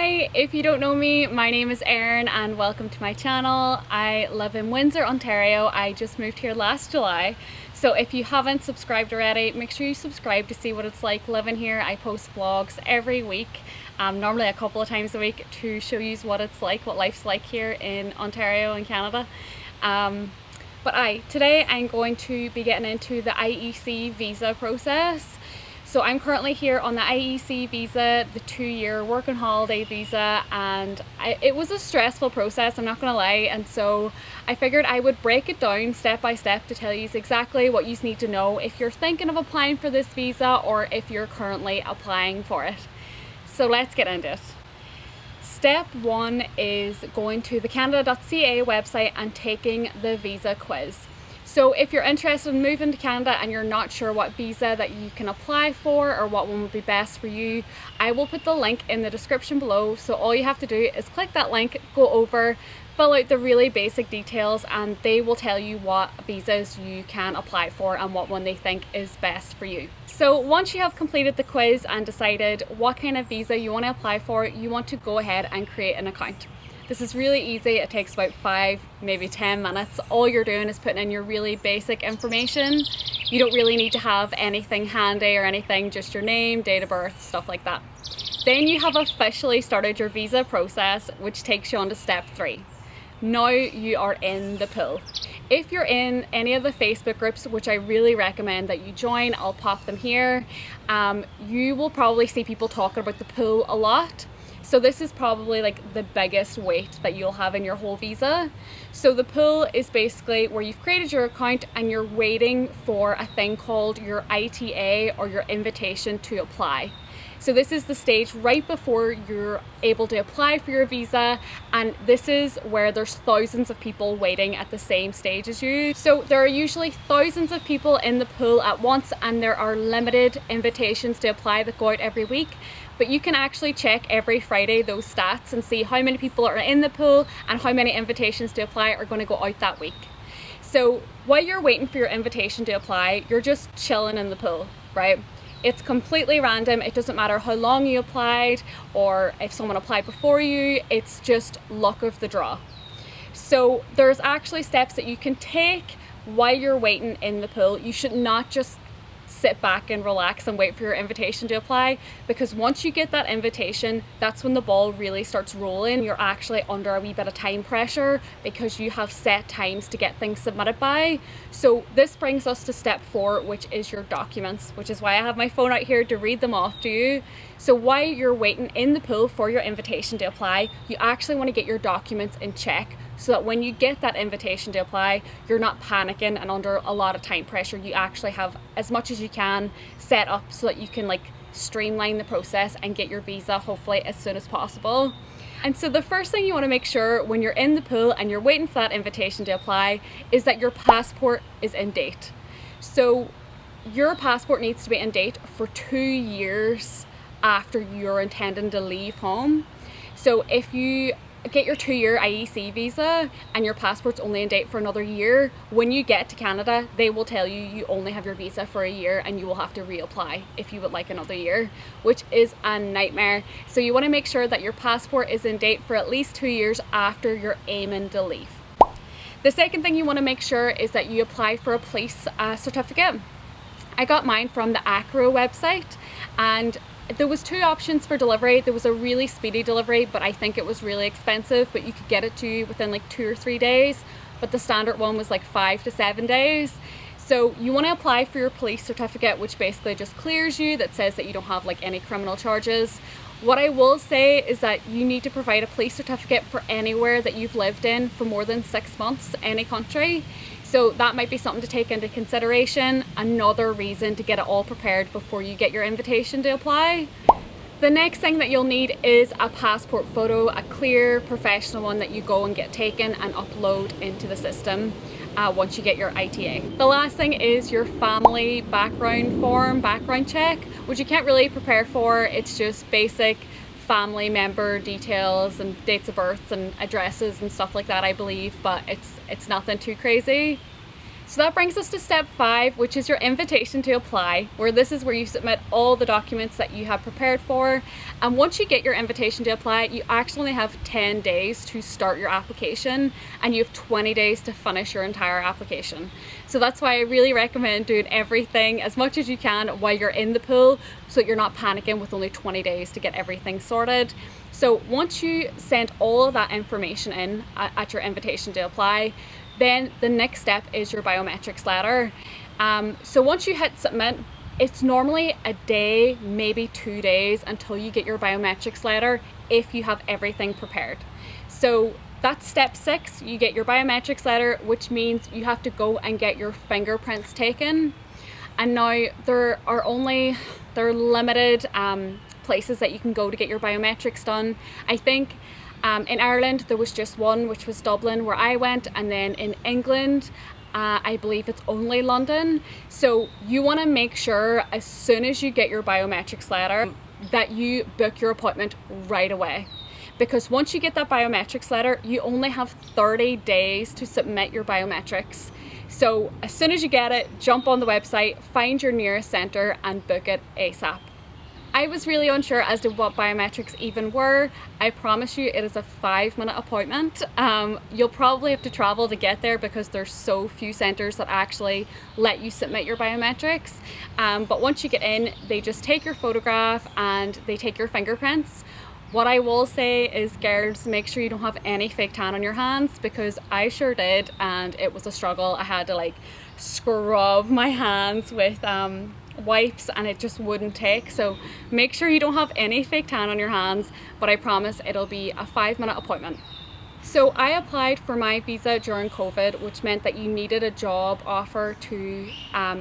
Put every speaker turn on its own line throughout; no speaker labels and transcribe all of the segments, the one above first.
Hi, if you don't know me, my name is Erin and welcome to my channel. I live in Windsor, Ontario. I just moved here last July. So if you haven't subscribed already, make sure you subscribe to see what it's like living here. I post vlogs every week, normally a couple of times a week, to show you what it's like, what life's like here in Ontario and Canada. Today I'm going to be getting into the IEC visa process. So I'm currently here on the IEC visa, the 2-year work and holiday visa, and it was a stressful process, I'm not gonna lie, and so I figured I would break it down step by step to tell you exactly what you need to know if you're thinking of applying for this visa or if you're currently applying for it. So let's get into it. Step 1 is going to the canada.ca website and taking the visa quiz. So if you're interested in moving to Canada and you're not sure what visa that you can apply for or what one would be best for you, I will put the link in the description below. So all you have to do is click that link, go over, fill out the really basic details, and they will tell you what visas you can apply for and what one they think is best for you. So once you have completed the quiz and decided what kind of visa you want to apply for, you want to go ahead and create an account. This is really easy. It takes about 5, maybe 10 minutes. All you're doing is putting in your really basic information. You don't really need to have anything handy or anything, just your name, date of birth, stuff like that. Then you have officially started your visa process, which takes you on to step 3. Now you are in the pool. If you're in any of the Facebook groups, which I really recommend that you join, I'll pop them here, you will probably see people talking about the pool a lot. So this is probably like the biggest weight that you'll have in your whole visa. So the pool is basically where you've created your account and you're waiting for a thing called your ITA, or your invitation to apply. So this is the stage right before you're able to apply for your visa, and this is where there's thousands of people waiting at the same stage as you. So there are usually thousands of people in the pool at once, and there are limited invitations to apply that go out every week. But you can actually check every Friday those stats and see how many people are in the pool and how many invitations to apply are going to go out that week. So while you're waiting for your invitation to apply, you're just chilling in the pool, right? It's completely random. It doesn't matter how long you applied or if someone applied before you, it's just luck of the draw. So there's actually steps that you can take while you're waiting in the pool. You should not just sit back and relax and wait for your invitation to apply, because once you get that invitation, that's when the ball really starts rolling. You're actually under a wee bit of time pressure because you have set times to get things submitted by. So this brings us to step 4, which is your documents, which is why I have my phone out here to read them off to you. So while you're waiting in the pool for your invitation to apply, you actually want to get your documents in check, so that when you get that invitation to apply, you're not panicking and under a lot of time pressure. You actually have as much as you can set up so that you can streamline the process and get your visa hopefully as soon as possible. And so the first thing you want to make sure when you're in the pool and you're waiting for that invitation to apply is that your passport is in date. So your passport needs to be in date for 2 years after you're intending to leave home. So if you get your 2-year IEC visa and your passport's only in date for another year, when you get to Canada, they will tell you you only have your visa for a year and you will have to reapply if you would like another year, which is a nightmare. So you want to make sure that your passport is in date for at least 2 years after you're aiming to leave. The second thing you want to make sure is that you apply for a police certificate. I got mine from the ACRO website, and there was 2 options for delivery. There was a really speedy delivery, but I think it was really expensive, but you could get it to you within 2 or 3 days, but the standard one was 5 to 7 days. So you want to apply for your police certificate, which basically just clears you, that says that you don't have any criminal charges. What I will say is that you need to provide a police certificate for anywhere that you've lived in for more than 6 months, any country. So that might be something to take into consideration. Another reason to get it all prepared before you get your invitation to apply. The next thing that you'll need is a passport photo, a clear professional one that you go and get taken and upload into the system once you get your ITA. The last thing is your family background form, background check, which you can't really prepare for. It's just basic family member details and dates of birth and addresses and stuff like that, I believe, but it's nothing too crazy. So that brings us to step 5, which is your invitation to apply, where this is where you submit all the documents that you have prepared for. And once you get your invitation to apply, you actually have 10 days to start your application, and you have 20 days to finish your entire application. So that's why I really recommend doing everything as much as you can while you're in the pool, so that you're not panicking with only 20 days to get everything sorted. So once you send all of that information in at your invitation to apply, then the next step is your biometrics letter. So once you hit submit, it's normally a day, maybe 2 days until you get your biometrics letter if you have everything prepared. So that's step 6, you get your biometrics letter, which means you have to go and get your fingerprints taken. And now there are limited places that you can go to get your biometrics done. I think in Ireland there was just one, which was Dublin, where I went, and then in England I believe it's only London. So you want to make sure as soon as you get your biometrics letter that you book your appointment right away, because once you get that biometrics letter, you only have 30 days to submit your biometrics. So as soon as you get it, jump on the website, find your nearest centre and book it ASAP. I was really unsure as to what biometrics even were. I promise you it is a 5-minute appointment. You'll probably have to travel to get there because there's so few centres that actually let you submit your biometrics. But once you get in, they just take your photograph and they take your fingerprints. What I will say is, girls, make sure you don't have any fake tan on your hands, because I sure did, and it was a struggle. I had to like scrub my hands with wipes and it just wouldn't take. So make sure you don't have any fake tan on your hands, but I promise it'll be a 5-minute appointment. So I applied for my visa during COVID, which meant that you needed a job offer to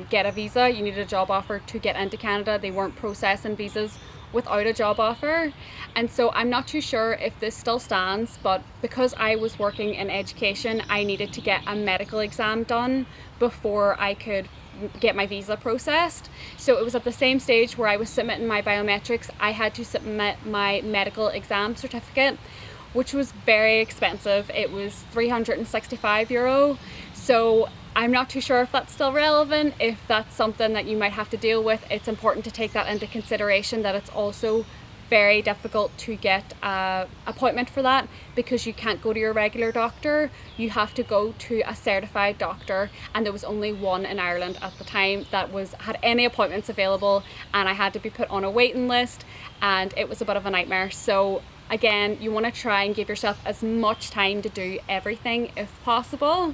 get a visa. You needed a job offer to get into Canada. They weren't processing visas without a job offer. And so I'm not too sure if this still stands, but because I was working in education, I needed to get a medical exam done before I could get my visa processed. So it was at the same stage where I was submitting my biometrics, I had to submit my medical exam certificate, which was very expensive. It was €365. So I'm not too sure if that's still relevant, if that's something that you might have to deal with. It's important to take that into consideration, that it's also very difficult to get an appointment for that, because you can't go to your regular doctor. You have to go to a certified doctor, and there was only one in Ireland at the time that had any appointments available, and I had to be put on a waiting list, and it was a bit of a nightmare. So again, you want to try and give yourself as much time to do everything if possible.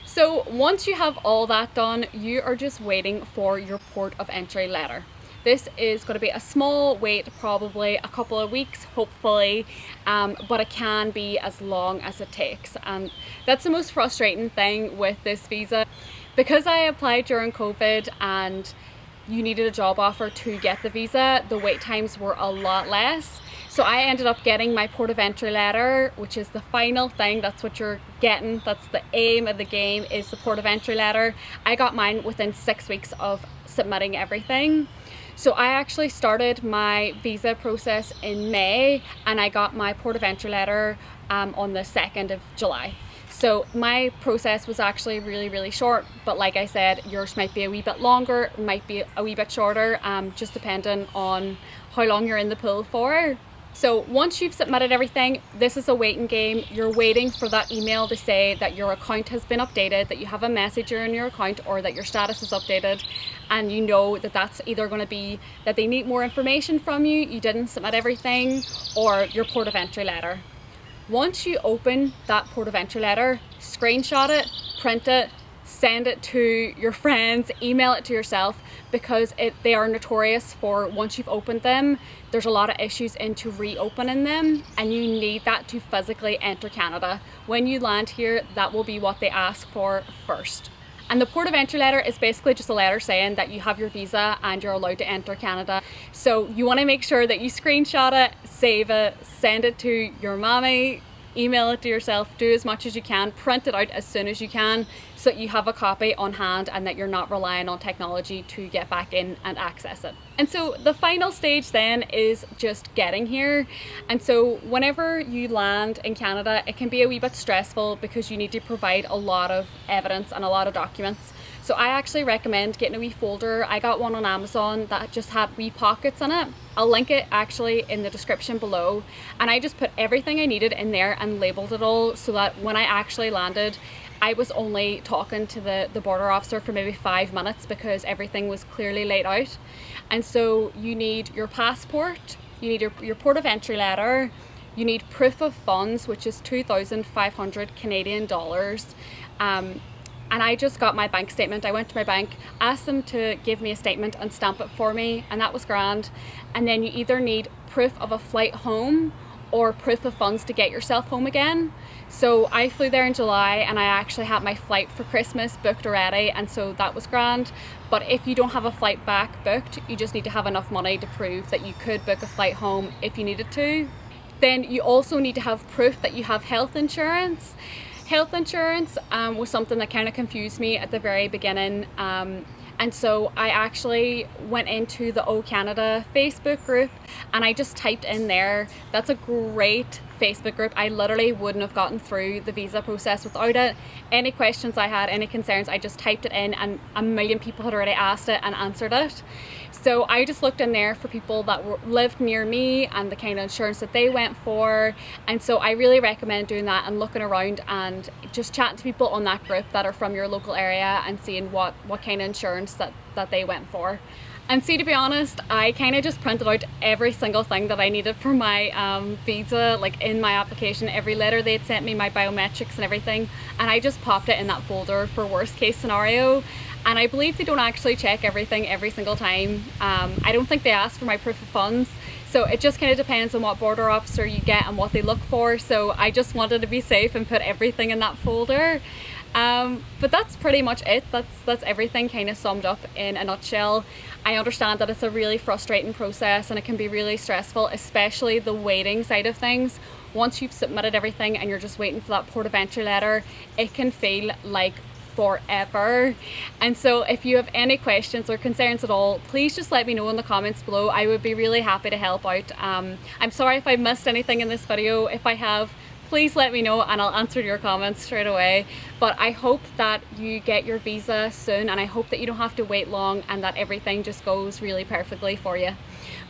So once you have all that done, you are just waiting for your port of entry letter. This is going to be a small wait, probably a couple of weeks, hopefully, but it can be as long as it takes. And that's the most frustrating thing with this visa. Because I applied during COVID and you needed a job offer to get the visa, the wait times were a lot less. So I ended up getting my port of entry letter, which is the final thing. That's what you're getting. That's the aim of the game, is the port of entry letter. I got mine within 6 weeks of submitting everything. So I actually started my visa process in May, and I got my port of entry letter on the 2nd of July. So my process was actually really short, but like I said, yours might be a wee bit longer, might be a wee bit shorter, just depending on how long you're in the pool for. So once you've submitted everything, this is a waiting game. You're waiting for that email to say that your account has been updated, that you have a messenger in your account, or that your status is updated, and you know that that's either going to be that they need more information from you, you didn't submit everything, or your port of entry letter. Once you open that port of entry letter, screenshot it, print it, send it to your friends, email it to yourself, because they are notorious for, once you've opened them, there's a lot of issues into reopening them, and you need that to physically enter Canada. When you land here, that will be what they ask for first. And the port of entry letter is basically just a letter saying that you have your visa and you're allowed to enter Canada. So you want to make sure that you screenshot it, save it, send it to your mommy, email it to yourself, do as much as you can, print it out as soon as you can so that you have a copy on hand and that you're not relying on technology to get back in and access it. And so the final stage then is just getting here. And so whenever you land in Canada, it can be a wee bit stressful because you need to provide a lot of evidence and a lot of documents. So I actually recommend getting a wee folder. I got one on Amazon that just had wee pockets in it. I'll link it actually in the description below. And I just put everything I needed in there and labeled it all so that when I actually landed, I was only talking to the border officer for maybe 5 minutes because everything was clearly laid out. And so you need your passport, you need your port of entry letter, you need proof of funds, which is 2,500 Canadian dollars. And I just got my bank statement. I went to my bank, asked them to give me a statement and stamp it for me, and that was grand. And then you either need proof of a flight home or proof of funds to get yourself home again. So I flew there in July and I actually had my flight for Christmas booked already, and so that was grand. But if you don't have a flight back booked, you just need to have enough money to prove that you could book a flight home if you needed to. Then you also need to have proof that you have health insurance. Health insurance was something that kind of confused me at the very beginning. And so I actually went into the O Canada Facebook group and I just typed in there. That's a great Facebook group. I literally wouldn't have gotten through the visa process without it. Any questions I had, any concerns, I just typed it in and a million people had already asked it and answered it. So I just looked in there for people that lived near me and the kind of insurance that they went for. And so I really recommend doing that and looking around and just chatting to people on that group that are from your local area and seeing what kind of insurance that they went for. And see, to be honest, I kind of just printed out every single thing that I needed for my visa, like in my application, every letter they had sent me, my biometrics and everything, and I just popped it in that folder for worst case scenario. And I believe they don't actually check everything every single time. I don't think they ask for my proof of funds. So it just kind of depends on what border officer you get and what they look for. So I just wanted to be safe and put everything in that folder. But that's pretty much it. That's everything kind of summed up in a nutshell. I understand that it's a really frustrating process and it can be really stressful, especially the waiting side of things. Once you've submitted everything and you're just waiting for that port of entry letter, it can feel like forever. And so if you have any questions or concerns at all, please just let me know in the comments below. I would be really happy to help out. I'm sorry if I missed anything in this video. If I have, please let me know and I'll answer your comments straight away. But I hope that you get your visa soon and I hope that you don't have to wait long and that everything just goes really perfectly for you.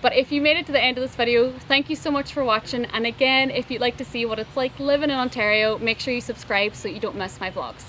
But if you made it to the end of this video, thank you so much for watching. And again, if you'd like to see what it's like living in Ontario, make sure you subscribe so you don't miss my vlogs.